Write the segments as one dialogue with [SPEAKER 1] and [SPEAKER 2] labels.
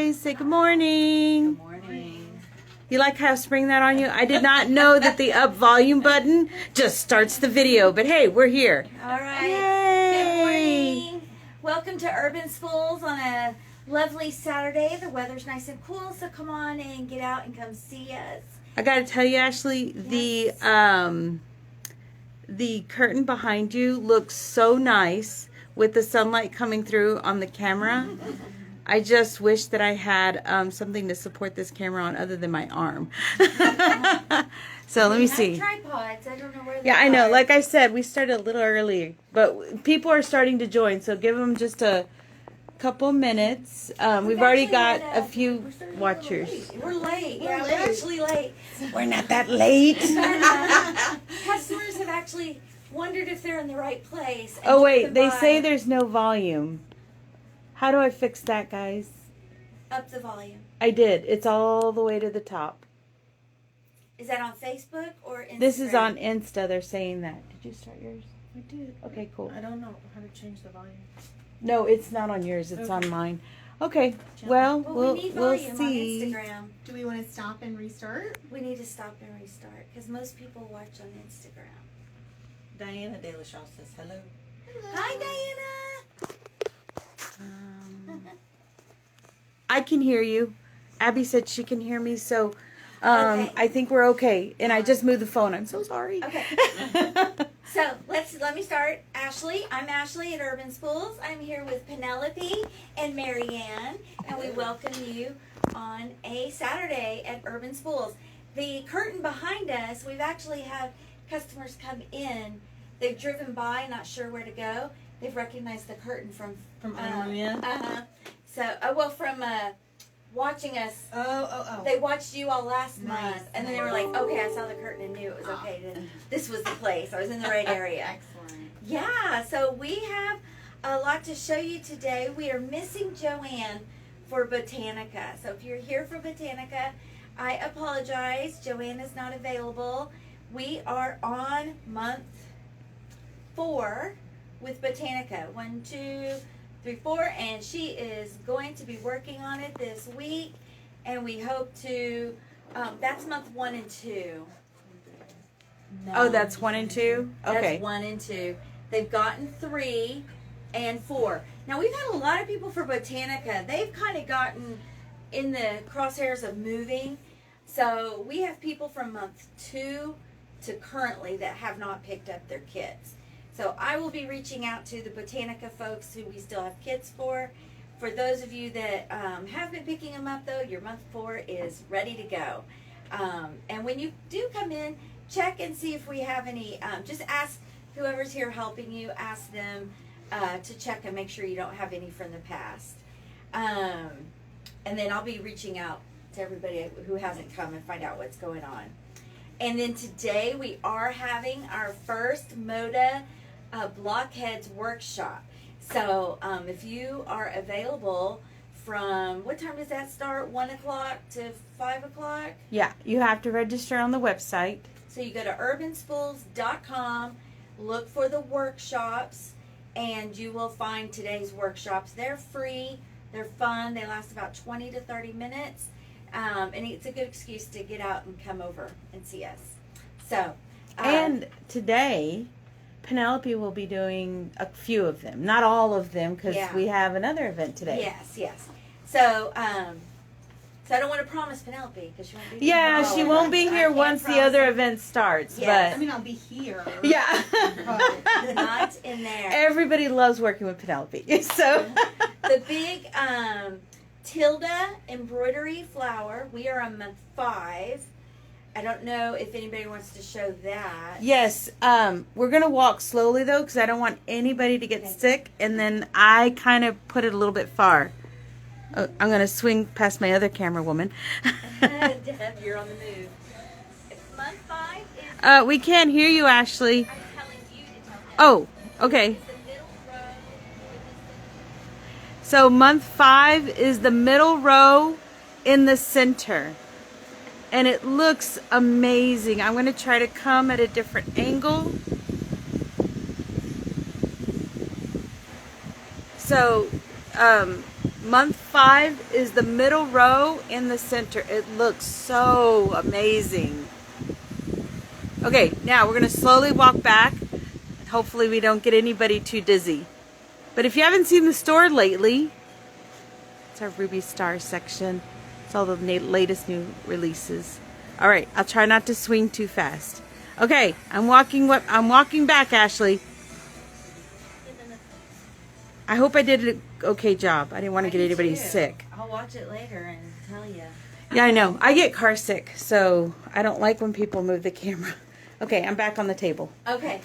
[SPEAKER 1] guys. Say good morning.
[SPEAKER 2] Good morning.
[SPEAKER 1] You like how I spring that on you? I did not know that the up volume button just starts the video, but hey, we're here.
[SPEAKER 2] All right.
[SPEAKER 1] Yay.
[SPEAKER 2] Good morning. Welcome to Urban Spools on a lovely Saturday. The weather's nice and cool, so come on and get out and come see us.
[SPEAKER 1] I got to tell you, Ashley,
[SPEAKER 2] Yes.
[SPEAKER 1] the curtain behind you looks so nice with the sunlight coming through on the camera. I just wish that I had something to support this camera on other than my arm. So let me see.
[SPEAKER 2] Tripods. I don't know where they
[SPEAKER 1] Yeah, I know.
[SPEAKER 2] are.
[SPEAKER 1] Like I said, we started a little early, but people are starting to join, so give them just a couple minutes. We've already got a few watchers.
[SPEAKER 2] We're late. Yeah, we're actually late.
[SPEAKER 1] We're not that late.
[SPEAKER 2] Customers have actually wondered if they're in the right place. and
[SPEAKER 1] Oh, wait.
[SPEAKER 2] driven
[SPEAKER 1] They
[SPEAKER 2] by.
[SPEAKER 1] say there's no volume. How do I fix that, guys?
[SPEAKER 2] Up the volume.
[SPEAKER 1] I did. It's all the way to the top.
[SPEAKER 2] Is that on Facebook or Instagram?
[SPEAKER 1] This is on Insta. They're saying that. Did you start yours? I did. Okay, cool.
[SPEAKER 3] I don't know how to change the volume.
[SPEAKER 1] No, it's not on yours. It's on mine. Okay.
[SPEAKER 2] Well,
[SPEAKER 1] Well,
[SPEAKER 2] we need
[SPEAKER 1] we'll
[SPEAKER 2] volume
[SPEAKER 1] see.
[SPEAKER 2] on Instagram.
[SPEAKER 3] Do we want to stop and restart?
[SPEAKER 2] We need to stop and restart because most people watch on Instagram.
[SPEAKER 4] Diana De La Shaw says hello.
[SPEAKER 2] Hi, Diana.
[SPEAKER 1] I can hear you. Abby said she can hear me, so
[SPEAKER 2] Okay.
[SPEAKER 1] I think we're okay. And I just moved the phone. I'm so sorry.
[SPEAKER 2] Okay. So let me start. Ashley, I'm Ashley at Urban Spools. I'm here with Penelope and Marianne, and we welcome you on a Saturday at Urban Spools. The curtain behind us, we've actually had customers come in. They've driven by, not sure where to go. They've recognized the curtain from
[SPEAKER 4] Anna Maria?
[SPEAKER 2] So, from watching us.
[SPEAKER 4] Oh.
[SPEAKER 2] They watched you all last
[SPEAKER 4] Nice.
[SPEAKER 2] month, and then they were like, okay, I saw the curtain and knew it was okay. This was the place. I was in the right area.
[SPEAKER 4] Excellent.
[SPEAKER 2] Yeah, so we have a lot to show you today. We are missing Joanne for Botanica. So if you're here for Botanica, I apologize. Joanne is not available. We are on month 4 with Botanica. 1, 2, 3, 4, and she is going to be working on it this week, and we hope to. That's month 1 and 2. No.
[SPEAKER 1] Oh, that's 1 and 2? Okay.
[SPEAKER 2] That's 1 and 2. They've gotten 3 and 4. Now we've had a lot of people for Botanica. They've kind of gotten in the crosshairs of moving, so we have people from month 2 to currently that have not picked up their kits. So I will be reaching out to the Botanica folks who we still have kits for. For those of you that have been picking them up, though, your month 4 is ready to go. And when you do come in, check and see if we have any. Just ask whoever's here helping you, ask them to check and make sure you don't have any from the past. And then I'll be reaching out to everybody who hasn't come and find out what's going on. And then today we are having our first Moda Blockheads workshop. So if you are available from, what time does that start? 1 o'clock to 5 o'clock?
[SPEAKER 1] Yeah, you have to register on the website.
[SPEAKER 2] So you go to urbanspools.com, look for the workshops, and you will find today's workshops. They're free, they're fun, they last about 20 to 30 minutes, and it's a good excuse to get out and come over and see us. So,
[SPEAKER 1] And today, Penelope will be doing a few of them. Not all of them, because
[SPEAKER 2] Yeah.
[SPEAKER 1] we have another event today.
[SPEAKER 2] Yes. So, so I don't want to promise Penelope because she won't be here.
[SPEAKER 1] Yeah,
[SPEAKER 2] for all
[SPEAKER 1] she
[SPEAKER 2] of
[SPEAKER 1] won't
[SPEAKER 2] us.
[SPEAKER 1] be
[SPEAKER 2] I
[SPEAKER 1] here
[SPEAKER 2] can't
[SPEAKER 1] once the
[SPEAKER 2] promise
[SPEAKER 1] other
[SPEAKER 2] her.
[SPEAKER 1] event starts.
[SPEAKER 2] Yes.
[SPEAKER 3] I mean, I'll be here.
[SPEAKER 1] But yeah.
[SPEAKER 2] Not in there.
[SPEAKER 1] Everybody loves working with Penelope. So
[SPEAKER 2] The big Tilda embroidery flower. We are on month 5. I don't know if anybody wants to show that.
[SPEAKER 1] yes, we're gonna walk slowly though, because I don't want anybody to get sick. And then I kind of put it a little bit far. Oh, I'm gonna swing past my other camera woman.
[SPEAKER 2] Deb, you're on the move. Month 5 is.
[SPEAKER 1] We can't hear you, Ashley.
[SPEAKER 2] I'm telling you to tell them.
[SPEAKER 1] Oh, okay.
[SPEAKER 2] It's the middle row.
[SPEAKER 1] So month 5 is the middle row in the center. And it looks amazing. I'm going to try to come at a different angle. So Month 5 is the middle row in the center. It looks so amazing. Okay, now we're going to slowly walk back. Hopefully we don't get anybody too dizzy. But if you haven't seen the store lately, it's our Ruby Star section. It's all the latest new releases. All right, I'll try not to swing too fast. Okay, I'm walking back, Ashley. I hope I did an okay job. I didn't want to get anybody sick.
[SPEAKER 2] I'll watch it later and tell you.
[SPEAKER 1] Yeah, I know. I get car sick, so I don't like when people move the camera. Okay, I'm back on the table.
[SPEAKER 2] Okay.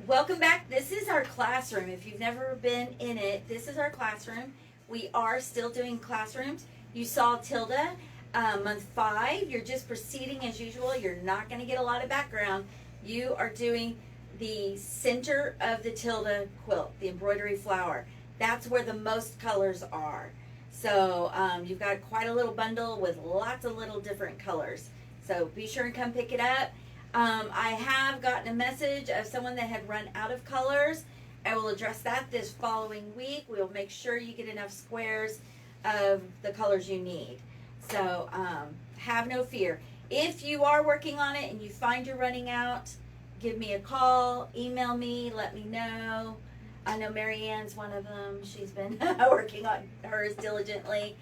[SPEAKER 2] Welcome back. This is our classroom. If you've never been in it, this is our classroom. We are still doing classrooms. You saw Tilda, month 5. You're just proceeding as usual. You're not going to get a lot of background. You are doing the center of the Tilda quilt, the embroidery flower. That's where the most colors are. So you've got quite a little bundle with lots of little different colors. So be sure and come pick it up. I have gotten a message of someone that had run out of colors. I will address that this following week. We'll make sure you get enough squares of the colors you need. So have no fear. If you are working on it and you find you're running out, give me a call, email me, let me know. I know Marianne's one of them. She's been working on hers diligently.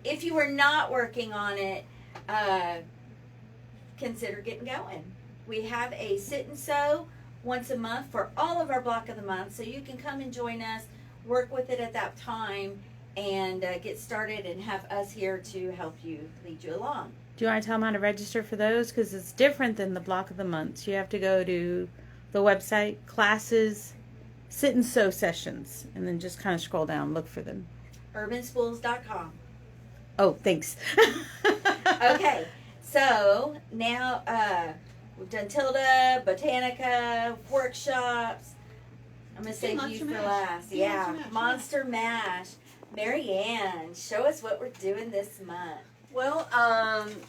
[SPEAKER 2] If you are not working on it, consider getting going. We have a sit and sew once a month for all of our block of the month, so you can come and join us, work with it at that time, and get started and have us here to help you, lead you along.
[SPEAKER 1] Do you want to tell them how to register for those? Because it's different than the block of the months. You have to go to the website, classes, sit and sew sessions, and then just kind of scroll down, look for them.
[SPEAKER 2] urbanspools.com.
[SPEAKER 1] Oh, thanks.
[SPEAKER 2] Okay, so now we've done Tilda, Botanica, workshops. I'm going to save you for last. Yeah, Monster Mash. Marianne, show us what we're doing this month.
[SPEAKER 5] Well,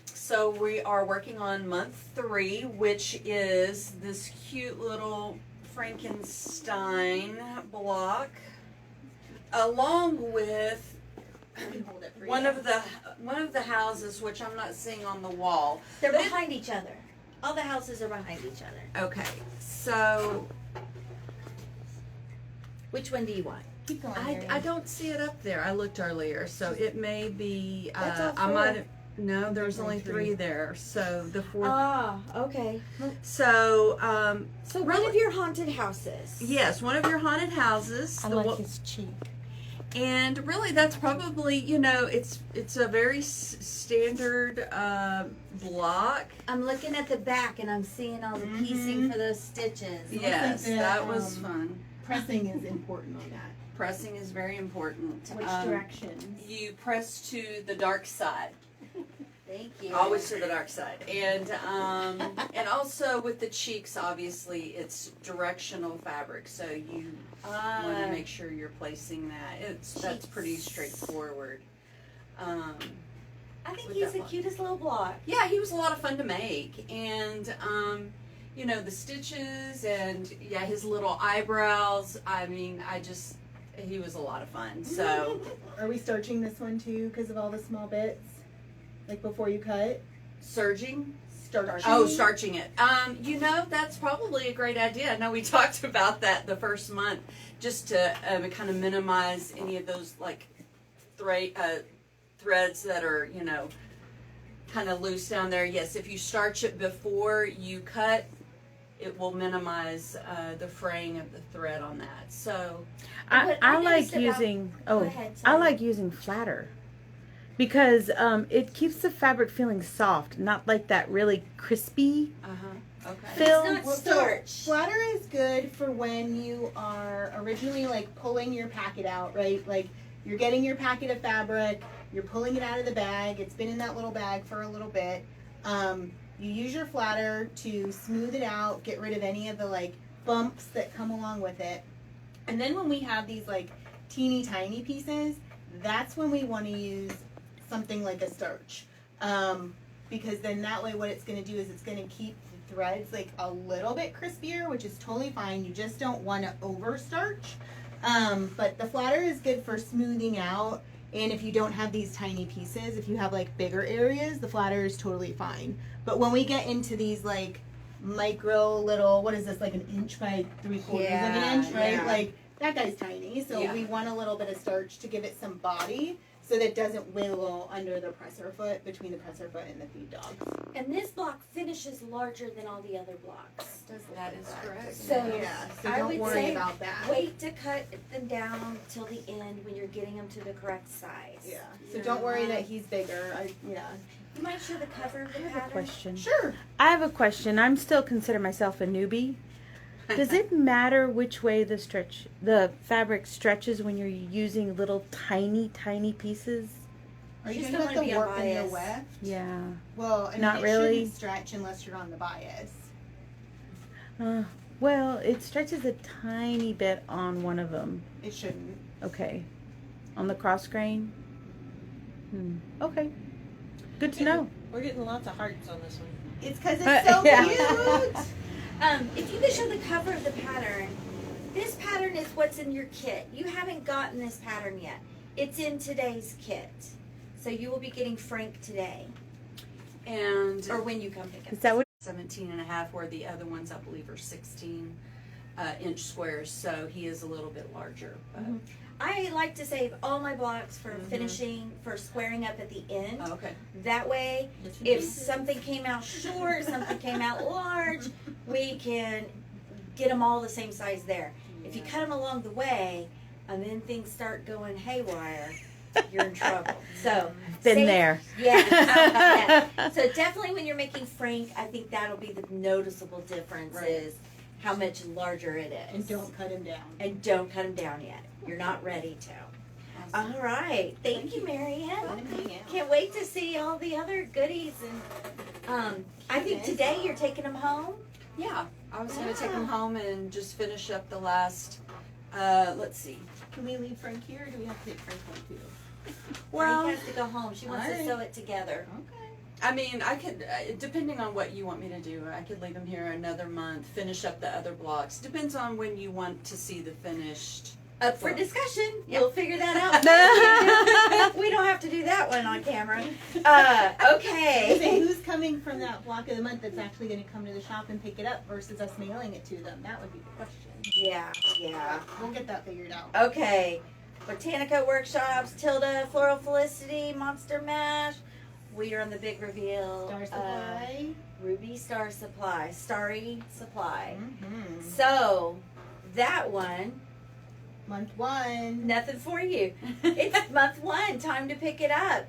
[SPEAKER 5] so we are working on month 3, which is this cute little Frankenstein block, along with one of the houses, which I'm not seeing on the wall.
[SPEAKER 2] They're behind each other. All the houses are behind each other.
[SPEAKER 5] Okay, so
[SPEAKER 2] Which one do you want?
[SPEAKER 3] Keep going.
[SPEAKER 5] I don't see it up there. I looked earlier, so it may be.
[SPEAKER 2] That's all
[SPEAKER 5] I
[SPEAKER 2] four.
[SPEAKER 5] might have. No, there's only 3 there. So the 4th.
[SPEAKER 2] Ah, okay.
[SPEAKER 5] So
[SPEAKER 2] So one of your haunted houses.
[SPEAKER 5] yes, one of your haunted houses.
[SPEAKER 3] I like his cheek.
[SPEAKER 5] And really, that's probably, it's a very standard block.
[SPEAKER 2] I'm looking at the back and I'm seeing all the piecing for those stitches.
[SPEAKER 5] Yes,
[SPEAKER 3] the,
[SPEAKER 5] that was fun.
[SPEAKER 3] Pressing is important on that.
[SPEAKER 5] Pressing is very important.
[SPEAKER 3] Which directions?
[SPEAKER 5] You press to the dark side.
[SPEAKER 2] Thank you.
[SPEAKER 5] Always to the dark side. And and also with the cheeks, obviously, it's directional fabric, so you want to make sure you're placing that. That's pretty straightforward.
[SPEAKER 2] I think he's the cutest little block.
[SPEAKER 5] Yeah, he was a lot of fun to make, and the stitches and his little eyebrows. I mean, he was a lot of fun. So,
[SPEAKER 3] Are we starching this one too because of all the small bits? Like before you cut?
[SPEAKER 5] serging.
[SPEAKER 3] Starching.
[SPEAKER 5] Oh, starching it. That's probably a great idea. I know we talked about that the first month, just to kind of minimize any of those like threads that are kind of loose down there. Yes, if you starch it before you cut, it will minimize the fraying of the thread on that. So
[SPEAKER 1] I like
[SPEAKER 2] noticed about-
[SPEAKER 1] using
[SPEAKER 2] Go ahead,
[SPEAKER 1] I
[SPEAKER 2] sorry.
[SPEAKER 1] like using flatter because it keeps the fabric feeling soft, not like that really crispy
[SPEAKER 5] okay.
[SPEAKER 1] feel.
[SPEAKER 2] It's not
[SPEAKER 3] So
[SPEAKER 2] starch.
[SPEAKER 3] flatter is good for when you are originally like pulling your packet out, right? Like you're getting your packet of fabric, you're pulling it out of the bag, it's been in that little bag for a little bit. You use your flatter to smooth it out, get rid of any of the like bumps that come along with it. And then when we have these like teeny tiny pieces, that's when we want to use something like a starch. Because then that way what it's going to do is it's going to keep the threads like a little bit crispier, which is totally fine. You just don't want to over starch. But the flatter is good for smoothing out. And if you don't have these tiny pieces, if you have like bigger areas, the flatter is totally fine. But when we get into these like micro little, what is this, like an inch by 3/4 of an inch, right?
[SPEAKER 5] Yeah.
[SPEAKER 3] Like that guy's tiny. So
[SPEAKER 5] Yeah.
[SPEAKER 3] we want a little bit of starch to give it some body so that it doesn't wiggle under the presser foot, between the presser foot and the feed dogs.
[SPEAKER 2] And this block finishes larger than all the other blocks.
[SPEAKER 5] That is correct.
[SPEAKER 2] So
[SPEAKER 3] Yeah, so
[SPEAKER 2] I
[SPEAKER 3] don't
[SPEAKER 2] would
[SPEAKER 3] worry
[SPEAKER 2] say
[SPEAKER 3] about that.
[SPEAKER 2] wait to cut them down till the end when you're getting them to the correct size.
[SPEAKER 3] Yeah. So don't worry that he's bigger. Yeah.
[SPEAKER 2] You might show the cover of the
[SPEAKER 1] I have a
[SPEAKER 2] pattern.
[SPEAKER 1] question.
[SPEAKER 3] Sure.
[SPEAKER 1] I have a question. I'm still consider myself a newbie. Does it matter which way the fabric stretches when you're using little tiny pieces?
[SPEAKER 3] Are you
[SPEAKER 2] Just
[SPEAKER 3] talking
[SPEAKER 2] don't
[SPEAKER 3] about the
[SPEAKER 2] wanna be
[SPEAKER 3] warp and the
[SPEAKER 2] unbiased.
[SPEAKER 3] weft?
[SPEAKER 1] Yeah.
[SPEAKER 3] Well, I mean,
[SPEAKER 1] Not
[SPEAKER 3] it
[SPEAKER 1] really.
[SPEAKER 3] shouldn't stretch unless you're on the bias.
[SPEAKER 1] Well, it stretches a tiny bit on one of them.
[SPEAKER 3] It shouldn't.
[SPEAKER 1] Okay. On the cross grain? Okay. Good to know.
[SPEAKER 4] We're getting lots of hearts on this one.
[SPEAKER 3] It's because it's so
[SPEAKER 1] Yeah.
[SPEAKER 3] cute.
[SPEAKER 2] If you could show the cover of the pattern, this pattern is what's in your kit. You haven't gotten this pattern yet. It's in today's kit. So you will be getting Frank today,
[SPEAKER 5] And
[SPEAKER 2] or when you come pick
[SPEAKER 1] Is
[SPEAKER 2] up.
[SPEAKER 1] that what?
[SPEAKER 5] 17 and a half, where the other ones I believe are 16 inch squares, so he is a little bit larger. But,
[SPEAKER 2] I like to save all my blocks for finishing, for squaring up at the end.
[SPEAKER 5] okay.
[SPEAKER 2] That way, if something came out short, something came out large, we can get them all the same size there. If you cut them along the way, and then things start going haywire, you're in trouble. So,
[SPEAKER 1] Been
[SPEAKER 2] save-
[SPEAKER 1] there.
[SPEAKER 2] Yeah. Yeah. So definitely when you're making Frank, I think that'll be the noticeable difference
[SPEAKER 5] Right.
[SPEAKER 2] is how much larger it is.
[SPEAKER 3] And don't cut him down.
[SPEAKER 2] And don't cut them down yet. You're not ready to. All right. Thank you, Marianne. Can't wait to see all the other goodies. And I think today you're taking them home.
[SPEAKER 5] Yeah, I was going to take him home and just finish up the last, let's see.
[SPEAKER 3] Can we leave Frank here, or do we have to take Frank home too?
[SPEAKER 5] Well,
[SPEAKER 2] Frank has to go home. She wants to
[SPEAKER 3] Alright.
[SPEAKER 2] sew it together.
[SPEAKER 3] Okay.
[SPEAKER 5] I mean, I could, depending on what you want me to do, I could leave him here another month, finish up the other blocks. Depends on when you want to see the finished.
[SPEAKER 2] Up for discussion. We'll figure that out. We don't have to do that one on camera. Okay.
[SPEAKER 3] Say who's coming from that block of the month that's actually going to come to the shop and pick it up versus us mailing it to them? That would be the question.
[SPEAKER 2] Yeah.
[SPEAKER 3] We'll get that figured out.
[SPEAKER 2] Okay. Botanica Workshops, Tilda, Floral Felicity, Monster Mash. We are on the big reveal.
[SPEAKER 3] Star Supply.
[SPEAKER 2] Ruby Star Supply. Starry Supply.
[SPEAKER 3] Mm-hmm.
[SPEAKER 2] So, that one,
[SPEAKER 3] Month 1.
[SPEAKER 2] nothing for you. It's month 1. Time to pick it up.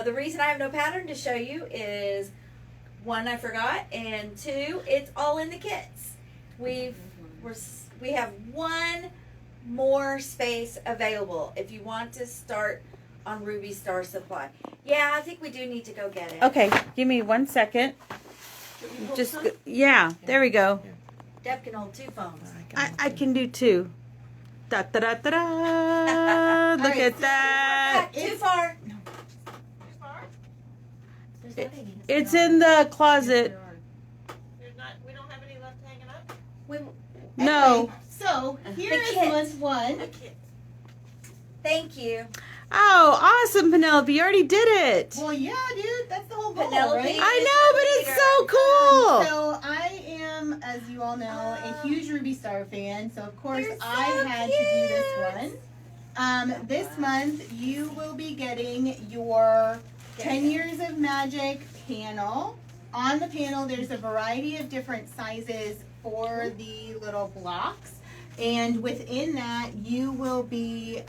[SPEAKER 2] The reason I have no pattern to show you is 1, I forgot, and 2, it's all in the kits. We have 1 more space available if you want to start on Ruby Star Supply. Yeah, I think we do need to go get it.
[SPEAKER 1] Okay, give me 1 second. Just yeah, there we go.
[SPEAKER 2] Deb can hold 2 phones.
[SPEAKER 1] I can do 2. Da da da da da. Look at that.
[SPEAKER 2] Too far.
[SPEAKER 1] It's in the closet.
[SPEAKER 4] We don't have any left hanging up?
[SPEAKER 1] No.
[SPEAKER 3] So, here is
[SPEAKER 2] kit.
[SPEAKER 3] month 1.
[SPEAKER 2] Thank you.
[SPEAKER 1] Oh, awesome, Penelope. You already did it.
[SPEAKER 3] Well, yeah, dude. That's the whole goal,
[SPEAKER 2] Penelope.
[SPEAKER 3] right?
[SPEAKER 1] I know, but it's so cool.
[SPEAKER 3] So I am, as you all know, a huge Ruby Star fan. So of course
[SPEAKER 2] You're so
[SPEAKER 3] I had to do this
[SPEAKER 2] cute.
[SPEAKER 3] one. This month you will be getting your 10 Years of Magic panel. On the panel there's a variety of different sizes for the little blocks. And within that you will be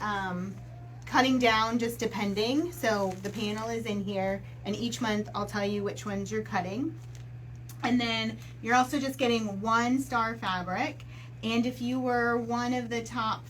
[SPEAKER 3] cutting down just depending. So the panel is in here and each month I'll tell you which ones you're cutting. And then you're also just getting 1 star fabric. And if you were one of the top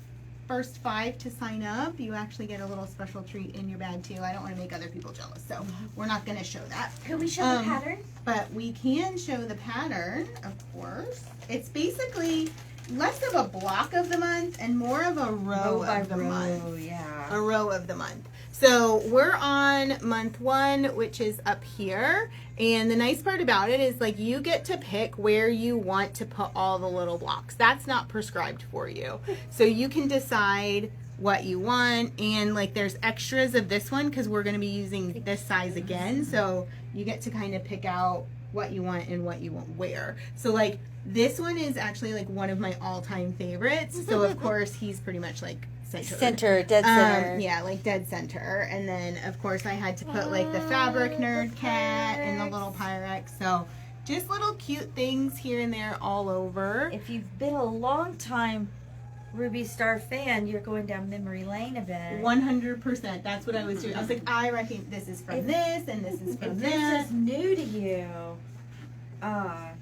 [SPEAKER 3] first 5 to sign up, you actually get a little special treat in your bag too. I don't want to make other people jealous, so we're not going to show that.
[SPEAKER 2] Could we show the pattern?
[SPEAKER 3] But we can show the pattern, of course. It's basically less of a block of the month and more of a row of the month.
[SPEAKER 2] Yeah.
[SPEAKER 3] A row of the month. So we're on month 1, which is up here. And the nice part about it is like you get to pick where you want to put all the little blocks. That's not prescribed for you. So you can decide what you want. And like there's extras of this one because we're going to be using this size again. So you get to kind of pick out what you want and what you want where. So like this one is actually like one of my all-time favorites. So of course he's pretty much like
[SPEAKER 2] Dead center.
[SPEAKER 3] Yeah, like dead center. And then of course I had to put like the fabric nerd cat and the little Pyrex. So just little cute things here and there all over.
[SPEAKER 2] If you've been a long time Ruby Star fan, you're going down memory lane a bit.
[SPEAKER 3] 100%. That's what I was doing. I was like, I reckon this is from this and this is from
[SPEAKER 2] If
[SPEAKER 3] this.
[SPEAKER 2] this is new to you,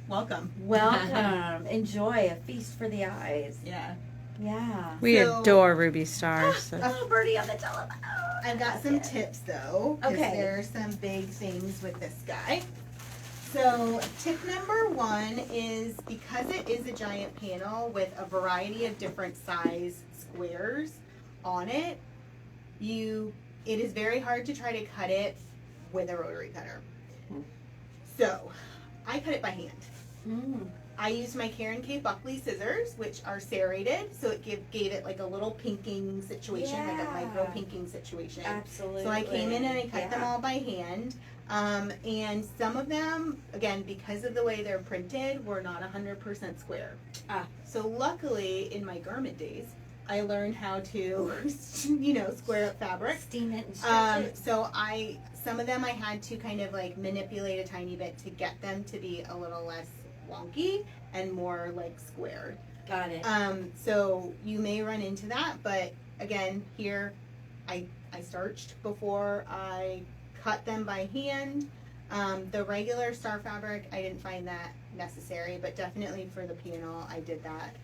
[SPEAKER 3] Welcome.
[SPEAKER 2] welcome. Enjoy a feast for the eyes.
[SPEAKER 3] Yeah.
[SPEAKER 2] Yeah.
[SPEAKER 1] We
[SPEAKER 3] So-
[SPEAKER 1] adore Ruby Stars. So.
[SPEAKER 2] Oh, Birdie on the telephone.
[SPEAKER 3] I've got some tips though. 'Cause
[SPEAKER 2] Okay.
[SPEAKER 3] there's some big things with this guy. So tip number 1 is because it is a giant panel with a variety of different size squares on it, it is very hard to try to cut it with a rotary cutter. So I cut it by hand.
[SPEAKER 2] Mm.
[SPEAKER 3] I used my Karen K. Buckley scissors, which are serrated, so it gave it like a little pinking situation, like a
[SPEAKER 2] Yeah.
[SPEAKER 3] micro pinking situation.
[SPEAKER 2] Absolutely.
[SPEAKER 3] So I came in and I cut them
[SPEAKER 2] Yeah.
[SPEAKER 3] all by hand. And some of them, again, because of the way they're printed, were not 100% square. So luckily, in my garment days, I learned how to, square up fabric.
[SPEAKER 2] Steam it and stretch it.
[SPEAKER 3] So some of them I had to kind of like manipulate a tiny bit to get them to be a little less wonky and more like squared.
[SPEAKER 2] Got it.
[SPEAKER 3] So you may run into that, but again, here I starched before I cut them by hand. The regular star fabric, I didn't find that necessary, but definitely for the panel, I did that.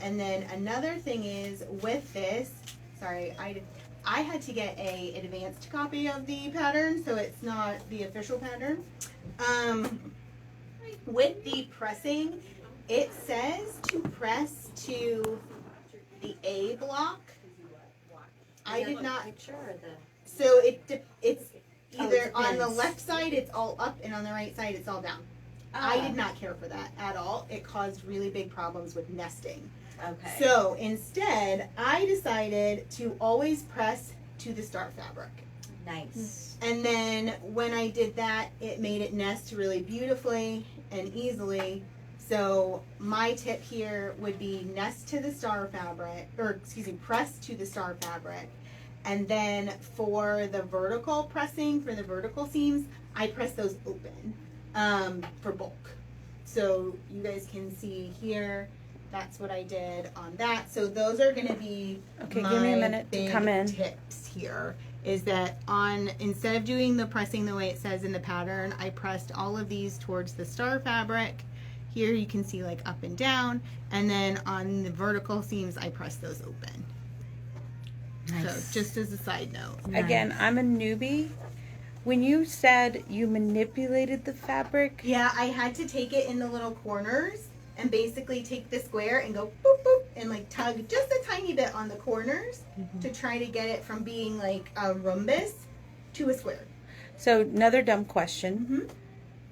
[SPEAKER 3] And then another thing is with this, sorry, I had to get a advanced copy of the pattern, so it's not the official pattern. With the pressing, it says to press to the A block. I did not.
[SPEAKER 2] Picture or the...
[SPEAKER 3] So it's
[SPEAKER 2] Oh,
[SPEAKER 3] either
[SPEAKER 2] it
[SPEAKER 3] on the
[SPEAKER 2] depends.
[SPEAKER 3] left side it's all up and on the right side it's all down. I did not care for that at all. It caused really big problems with nesting.
[SPEAKER 2] Okay.
[SPEAKER 3] So instead, I decided to always press to the star fabric.
[SPEAKER 2] Nice.
[SPEAKER 3] And then when I did that, it made it nest really beautifully and easily. So my tip here would be nest to the star fabric, press to the star fabric. And then for the vertical pressing, for the vertical seams, I press those open for bulk. So you guys can see here, that's what I did on that. So those are going to be
[SPEAKER 1] Okay,
[SPEAKER 3] my
[SPEAKER 1] give me a minute to
[SPEAKER 3] big
[SPEAKER 1] come in.
[SPEAKER 3] tips here. Is that instead of doing the pressing the way it says in the pattern, I pressed all of these towards the star fabric. Here you can see like up and then on the vertical seams, I press those open.
[SPEAKER 2] Nice.
[SPEAKER 3] So just as a side note.
[SPEAKER 1] Again, I'm a newbie. When you said you manipulated the fabric,
[SPEAKER 3] Yeah, I had to take it in the little corners and basically take the square and go boop boop and like tug just a tiny bit on the corners to try to get it from being like a rhombus to a square.
[SPEAKER 1] so another dumb question.
[SPEAKER 3] Mhm.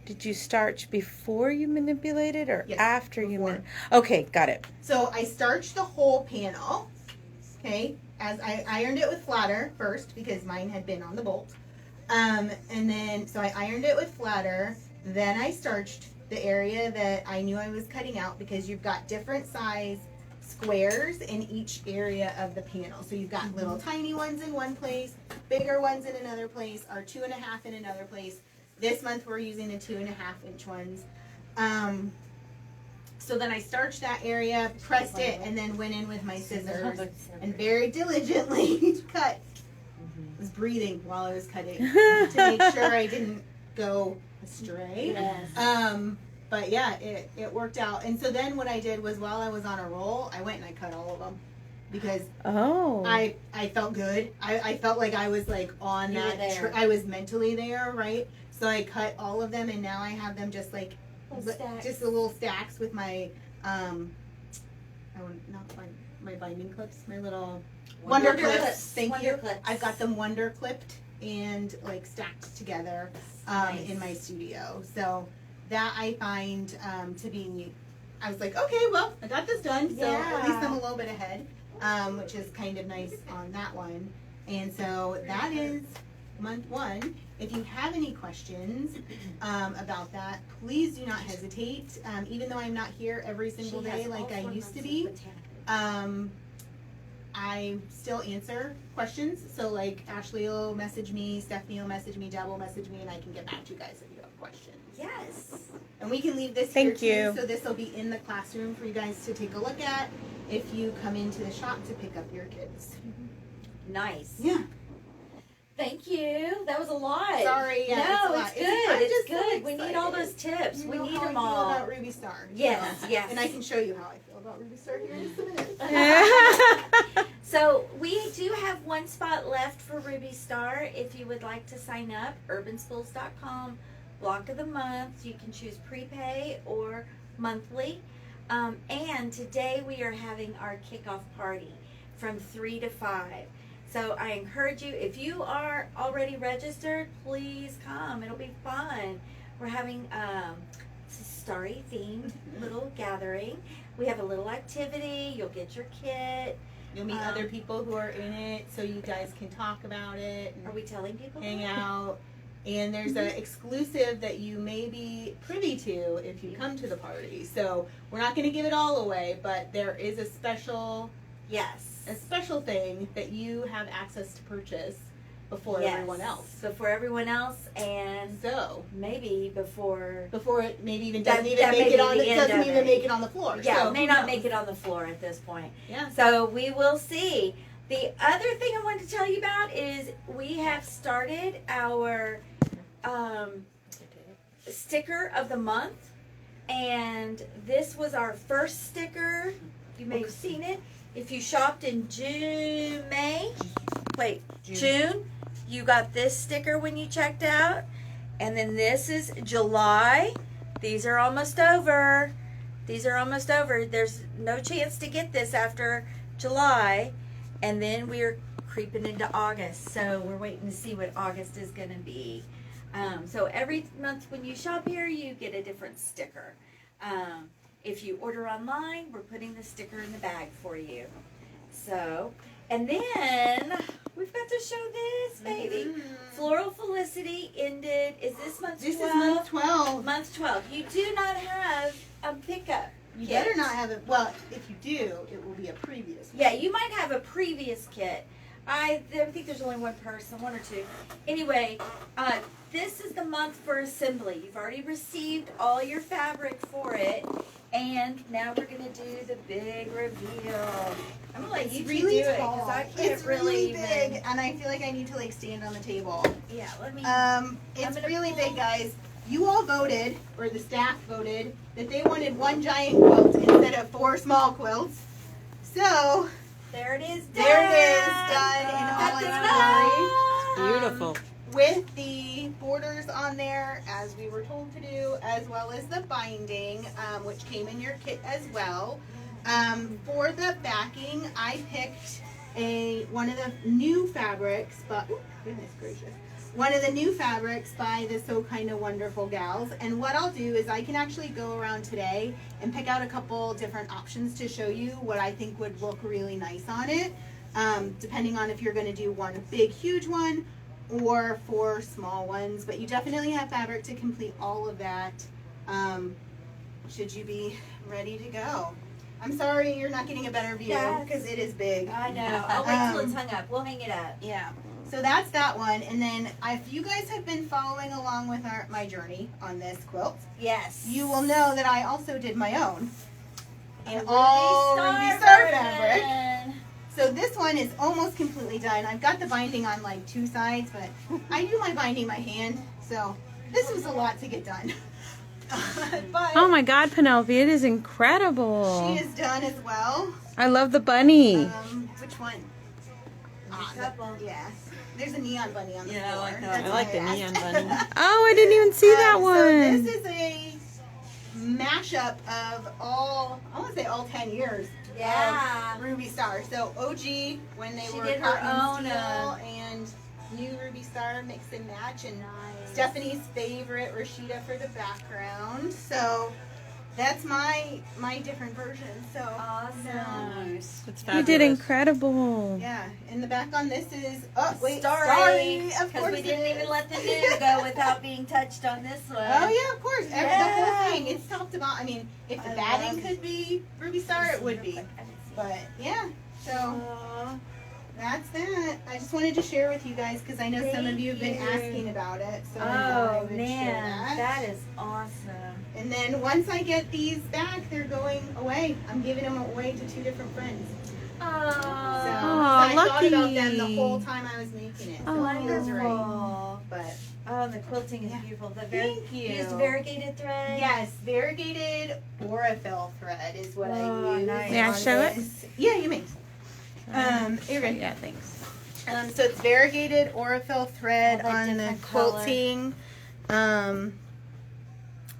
[SPEAKER 1] Did you starch before you manipulated or
[SPEAKER 3] Yes,
[SPEAKER 1] after you
[SPEAKER 3] before.
[SPEAKER 1] Okay, got it.
[SPEAKER 3] So I starched the whole panel, okay, as I ironed it with flatter first because mine had been on the bolt. And then, so I ironed it with flatter, then I starched the area that I knew I was cutting out because you've got different size squares in each area of the panel. So you've got little tiny ones in one place, bigger ones in another place, or 2.5 in another place. This month we're using the 2.5-inch ones. So then I starched that area, pressed it, and then went in with my scissors and very diligently cut. I was breathing while I was cutting to make sure I didn't go astray.
[SPEAKER 2] Yes.
[SPEAKER 3] But yeah, it worked out. And so then what I did was while I was on a roll, I went and I cut all of them because
[SPEAKER 1] Oh.
[SPEAKER 3] I felt good. I felt like I was like on
[SPEAKER 2] You were
[SPEAKER 3] that.
[SPEAKER 2] there.
[SPEAKER 3] I was mentally there, right? So I cut all of them, and now I have them just like
[SPEAKER 2] Little stacks.
[SPEAKER 3] just the little stacks with my not my binding clips, my little
[SPEAKER 5] Wonder
[SPEAKER 3] wonder clips.
[SPEAKER 2] clips.
[SPEAKER 3] Thank
[SPEAKER 2] Wonder
[SPEAKER 3] you.
[SPEAKER 2] clips.
[SPEAKER 3] I've got them wonder clipped and like stacked together
[SPEAKER 2] Nice.
[SPEAKER 3] in my studio. So that I find to be, I was like, okay, well, I got this done. So at least I'm a little bit ahead, which is kind of nice on that one. And so that is month 1. If you have any questions about that, please do not hesitate. Even though I'm not here every single
[SPEAKER 2] She has
[SPEAKER 3] day like
[SPEAKER 2] all
[SPEAKER 3] I
[SPEAKER 2] 4
[SPEAKER 3] used to
[SPEAKER 2] months
[SPEAKER 3] be,
[SPEAKER 2] of Botanica.
[SPEAKER 3] I still answer questions. So like Ashley will message me, Stephanie will message me, Deb will message me, and I can get back to you guys if you have questions.
[SPEAKER 2] Yes.
[SPEAKER 3] And we can leave this
[SPEAKER 1] Thank
[SPEAKER 3] here
[SPEAKER 1] you.
[SPEAKER 3] too, so this will be in the classroom for you guys to take a look at if you come into the shop to pick up your kids.
[SPEAKER 2] Nice.
[SPEAKER 3] Yeah.
[SPEAKER 2] Thank you. That was a lot.
[SPEAKER 3] Sorry, yeah,
[SPEAKER 2] No,
[SPEAKER 3] it's a lot.
[SPEAKER 2] it's good.
[SPEAKER 3] I'm
[SPEAKER 2] It's
[SPEAKER 3] just so
[SPEAKER 2] good. We need all
[SPEAKER 3] excited.
[SPEAKER 2] those tips.
[SPEAKER 3] You
[SPEAKER 2] We
[SPEAKER 3] know
[SPEAKER 2] need
[SPEAKER 3] how I
[SPEAKER 2] them
[SPEAKER 3] feel
[SPEAKER 2] all.
[SPEAKER 3] about Ruby Star.
[SPEAKER 2] Yes,
[SPEAKER 3] So-
[SPEAKER 2] yes.
[SPEAKER 3] And I can show you how I feel about Ruby Star here in just a minute.
[SPEAKER 2] So we do have one spot left for Ruby Star. If you would like to sign up, urbanspools.com, block of the month. You can choose prepay or monthly. And today we are having our kickoff party from 3 to 5. So I encourage you, if you are already registered, please come. It'll be fun. We're having it's a starry themed little gathering. We have a little activity. You'll get your kit.
[SPEAKER 3] You'll meet other people who are in it, so you guys can talk about it
[SPEAKER 2] Are
[SPEAKER 3] and
[SPEAKER 2] we telling people?
[SPEAKER 3] hang out. And there's an exclusive that you may be privy to if you come to the party. So we're not going to give it all away, but there is a special
[SPEAKER 2] Yes.
[SPEAKER 3] thing that you have access to purchase before
[SPEAKER 2] Yes.
[SPEAKER 3] everyone else.
[SPEAKER 2] Before everyone else, and
[SPEAKER 3] So
[SPEAKER 2] maybe before.
[SPEAKER 3] before it maybe even
[SPEAKER 2] That-
[SPEAKER 3] doesn't even
[SPEAKER 2] that may
[SPEAKER 3] make
[SPEAKER 2] be
[SPEAKER 3] it on
[SPEAKER 2] the
[SPEAKER 3] it
[SPEAKER 2] end
[SPEAKER 3] doesn't
[SPEAKER 2] of
[SPEAKER 3] even
[SPEAKER 2] it.
[SPEAKER 3] make it on the floor.
[SPEAKER 2] Yeah,
[SPEAKER 3] so
[SPEAKER 2] may
[SPEAKER 3] who
[SPEAKER 2] not
[SPEAKER 3] knows?
[SPEAKER 2] make it on the floor at this point.
[SPEAKER 3] Yeah.
[SPEAKER 2] So we will see. The other thing I wanted to tell you about is we have started our sticker of the month, and this was our first sticker. You may have seen it. If you shopped in June, you got this sticker when you checked out. And then this is July. These are almost over. There's no chance to get this after July. And then we're creeping into August. So we're waiting to see what August is going to be. So every month when you shop here, you get a different sticker. If you order online, we're putting the sticker in the bag for you. So, and then we've got to show this, baby. Floral Felicity ended. Is this month 12?
[SPEAKER 3] This is month 12.
[SPEAKER 2] Month 12. You do not have a pickup.
[SPEAKER 3] You
[SPEAKER 2] kit.
[SPEAKER 3] better not have it. Well, if you do, it will be a previous one.
[SPEAKER 2] Yeah, you might have a previous kit. I think there's only one person, one or two. Anyway, this is the month for assembly. You've already received all your fabric for it, and now we're gonna do the big reveal. I'm gonna let
[SPEAKER 3] It's
[SPEAKER 2] you two
[SPEAKER 3] really
[SPEAKER 2] do it
[SPEAKER 3] tall.
[SPEAKER 2] because I can't
[SPEAKER 3] It's really
[SPEAKER 2] even.
[SPEAKER 3] big, and I feel like I need to like stand on the table.
[SPEAKER 2] Yeah, let me.
[SPEAKER 3] It's
[SPEAKER 2] gonna
[SPEAKER 3] really
[SPEAKER 2] pull-
[SPEAKER 3] big, guys. You all voted, or the staff voted, that they wanted one giant quilt instead of 4 small quilts. So
[SPEAKER 2] There it is.
[SPEAKER 3] there it is, done in all its glory.
[SPEAKER 1] Beautiful.
[SPEAKER 3] With the borders on there, as we were told to do, as well as the binding, which came in your kit as well. For the backing, I picked one of the new fabrics, but oh, goodness gracious, one of the new fabrics by the So Kinda Wonderful gals. And what I'll do is I can actually go around today and pick out a couple different options to show you what I think would look really nice on it, depending on if you're going to do one big, huge one or 4 small ones. But you definitely have fabric to complete all of that, should you be ready to go. I'm sorry you're not getting a better view
[SPEAKER 2] Yes.
[SPEAKER 3] because it is big.
[SPEAKER 2] I know. I'll wait till it's hung up. We'll hang it up.
[SPEAKER 3] Yeah. So that's that one. And then if you guys have been following along with my journey on this quilt,
[SPEAKER 2] Yes.
[SPEAKER 3] you will know that I also did my own in
[SPEAKER 2] Ruby
[SPEAKER 3] all
[SPEAKER 2] Star
[SPEAKER 3] Ruby Star
[SPEAKER 2] version.
[SPEAKER 3] fabric. So this one is almost completely done. I've got the binding on like 2 sides, but I do my binding by hand. So this was a lot to get done. But
[SPEAKER 1] Oh my God, Penelope, it is incredible.
[SPEAKER 3] she is done as well.
[SPEAKER 1] I love the bunny.
[SPEAKER 3] Which one?
[SPEAKER 2] Couple.
[SPEAKER 3] Yeah. There's a neon bunny on the
[SPEAKER 5] Yeah, I
[SPEAKER 3] floor.
[SPEAKER 5] like that.
[SPEAKER 3] That's
[SPEAKER 5] I like
[SPEAKER 3] why
[SPEAKER 5] the
[SPEAKER 3] asked.
[SPEAKER 5] neon bunny.
[SPEAKER 1] Oh, I didn't even see that one.
[SPEAKER 3] So this is a mashup of all 10 years
[SPEAKER 2] Yeah.
[SPEAKER 3] Ruby Star. So OG when they
[SPEAKER 2] She
[SPEAKER 3] were
[SPEAKER 2] did her
[SPEAKER 3] cotton
[SPEAKER 2] own,
[SPEAKER 3] steel and new Ruby Star mix and match, and
[SPEAKER 2] Nice.
[SPEAKER 3] Stephanie's favorite Rashida for the background. So that's my different version. So
[SPEAKER 2] Awesome.
[SPEAKER 5] Nice.
[SPEAKER 4] It's
[SPEAKER 1] You
[SPEAKER 4] fabulous.
[SPEAKER 1] did incredible.
[SPEAKER 3] yeah, and the back on this is sorry, of
[SPEAKER 2] Because
[SPEAKER 3] course
[SPEAKER 2] we
[SPEAKER 3] it
[SPEAKER 2] didn't
[SPEAKER 3] is.
[SPEAKER 2] even let the new go without being touched on this one.
[SPEAKER 3] Oh yeah, of course. The
[SPEAKER 2] Yeah.
[SPEAKER 3] whole thing. It's top to bottom. I mean, if the
[SPEAKER 2] I
[SPEAKER 3] batting
[SPEAKER 2] love
[SPEAKER 3] could be Ruby Star, it would be. But yeah, so
[SPEAKER 2] Aw.
[SPEAKER 3] that's that. I just wanted to share with you guys because I know some of you have been
[SPEAKER 2] Thank you.
[SPEAKER 3] asking about it. So I thought I
[SPEAKER 2] Oh
[SPEAKER 3] would share
[SPEAKER 2] man,
[SPEAKER 3] that.
[SPEAKER 2] that is awesome.
[SPEAKER 3] And then once I get these back, they're going away. I'm giving them away to 2 different friends. So
[SPEAKER 2] Oh,
[SPEAKER 3] I thought about them the
[SPEAKER 1] lucky.
[SPEAKER 3] whole time I was making it. So
[SPEAKER 1] Oh,
[SPEAKER 3] it feels right.
[SPEAKER 2] wonderful.
[SPEAKER 3] But
[SPEAKER 2] Oh, the quilting is
[SPEAKER 3] Yeah.
[SPEAKER 2] beautiful.
[SPEAKER 3] Thank you.
[SPEAKER 2] Used variegated thread.
[SPEAKER 3] yes, variegated Aurifil thread is what
[SPEAKER 2] Oh,
[SPEAKER 3] I use.
[SPEAKER 2] nice.
[SPEAKER 1] May I
[SPEAKER 3] on
[SPEAKER 1] show it?
[SPEAKER 3] this. Yeah, you may. You're good.
[SPEAKER 1] Yeah, thanks.
[SPEAKER 3] So it's variegated Aurifil thread
[SPEAKER 2] All that
[SPEAKER 3] on the
[SPEAKER 2] different color.
[SPEAKER 3] quilting.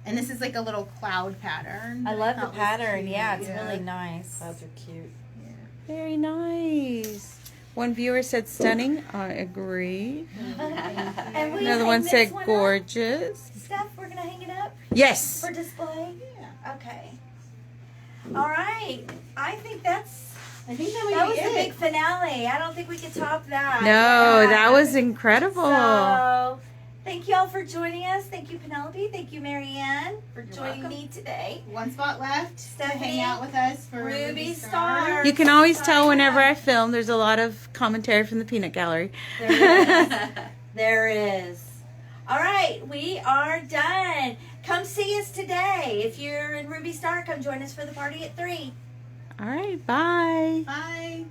[SPEAKER 3] And this is like a little cloud pattern.
[SPEAKER 2] I love the
[SPEAKER 3] That was
[SPEAKER 2] pattern.
[SPEAKER 3] cute.
[SPEAKER 2] Yeah, it's
[SPEAKER 3] Yeah.
[SPEAKER 2] really nice.
[SPEAKER 4] Clouds are cute.
[SPEAKER 1] Very nice. One viewer said stunning. I agree.
[SPEAKER 2] And will you
[SPEAKER 1] Another
[SPEAKER 2] hang
[SPEAKER 1] one
[SPEAKER 2] this
[SPEAKER 1] said
[SPEAKER 2] one up?
[SPEAKER 1] gorgeous.
[SPEAKER 2] Steph, we're gonna hang it up
[SPEAKER 1] Yes.
[SPEAKER 2] for display.
[SPEAKER 3] Yeah.
[SPEAKER 2] Okay. All right. I think that's
[SPEAKER 3] I think that
[SPEAKER 2] that
[SPEAKER 3] would
[SPEAKER 2] was
[SPEAKER 3] be
[SPEAKER 2] the big
[SPEAKER 3] it.
[SPEAKER 2] finale. I don't think we could top that.
[SPEAKER 1] No,
[SPEAKER 2] Yeah.
[SPEAKER 1] that was incredible.
[SPEAKER 2] So, thank you all for joining us. Thank you, Penelope. Thank you, Marianne, for joining
[SPEAKER 3] welcome.
[SPEAKER 2] me today.
[SPEAKER 3] One spot left to
[SPEAKER 2] Stephanie,
[SPEAKER 3] hang out with us for
[SPEAKER 2] Ruby Star.
[SPEAKER 1] You can always tell whenever I film. There's a lot of commentary from the peanut gallery.
[SPEAKER 2] There is. There is. All right, we are done. Come see us today. If you're in Ruby Star, come join us for the party at 3.
[SPEAKER 1] All right, bye.
[SPEAKER 3] Bye.